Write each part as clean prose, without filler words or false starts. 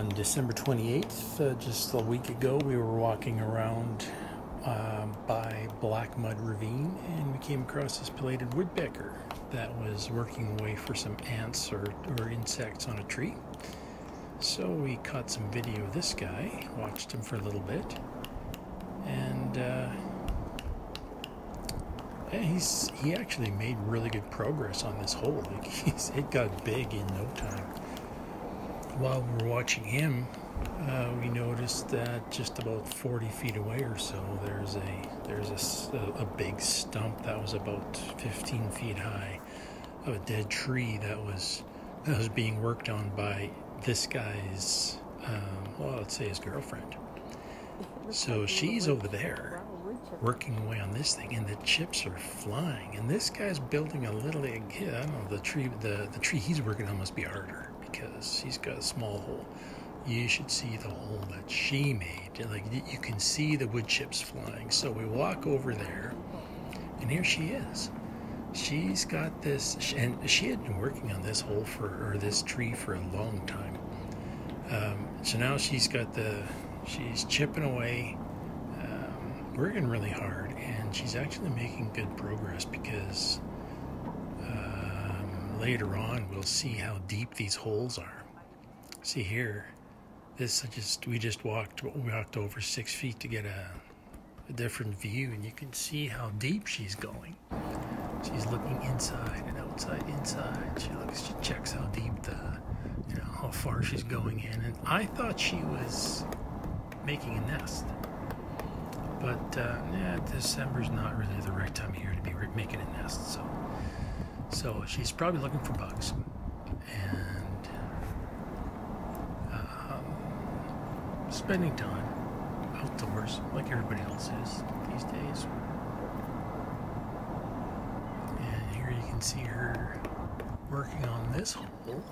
On December 28th, just a week ago, we were walking around by Black Mud Ravine, and we came across this pileated woodpecker that was working away for some ants or insects on a tree. So we caught some video of this guy, watched him for a little bit, and he actually made really good progress on this hole. It got big in no time. While we were watching him, we noticed that just about 40 feet away or so, there's a big stump that was about 15 feet high of a dead tree that was being worked on by this guy's, well, let's say his girlfriend. So she's over there working away on this thing, and the chips are flying. And this guy's building a little, I don't know, the tree he's working on must be harder, because he's got a small hole. You should see the hole that she made. Like, you can see the wood chips flying. So we walk over there, and here she is. She's got this, and she had been working on this hole or this tree for a long time. So now she's chipping away, working really hard, and she's actually making good progress, because later on we'll see how deep these holes are. See here, we walked over 6 feet to get a different view, and you can see how deep she's going. She's looking inside and outside, inside. She checks how deep how far she's going in. And I thought she was making a nest, but December's not really the right time of year to be making a nest. So she's probably looking for bugs and spending time outdoors like everybody else is these days. And here you can see her working on this hole.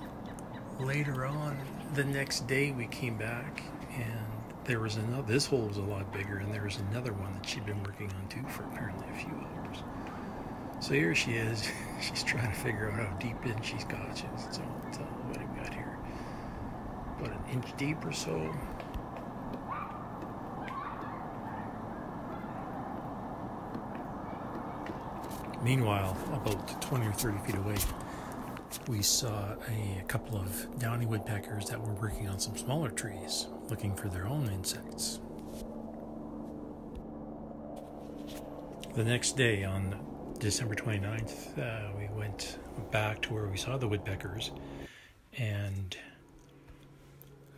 Later on, the next day, we came back, and there was this hole was a lot bigger, and there was another one that she'd been working on too for apparently a few hours. So here she is. She's trying to figure out how deep in she's got. So what have we got here? About an inch deep or so. Meanwhile, about 20 or 30 feet away, we saw a couple of downy woodpeckers that were working on some smaller trees, looking for their own insects. The next day, on December 29th, we went back to where we saw the woodpeckers, and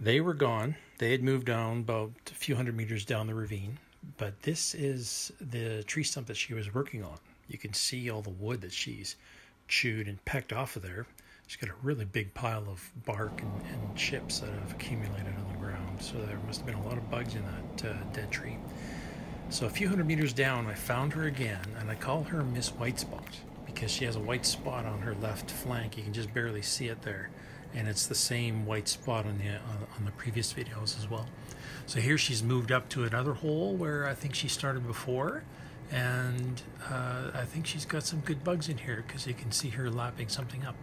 they were gone. They had moved down about a few hundred meters down the ravine, but this is the tree stump that she was working on. You can see all the wood that she's chewed and pecked off of there. She's got a really big pile of bark and chips that have accumulated on the ground. So there must have been a lot of bugs in that dead tree. So a few hundred meters down, I found her again, and I call her Miss Whitespot because she has a white spot on her left flank. You can just barely see it there, and it's the same white spot on the previous videos as well. So here she's moved up to another hole where I think she started before. And I think she's got some good bugs in here, because you can see her lapping something up.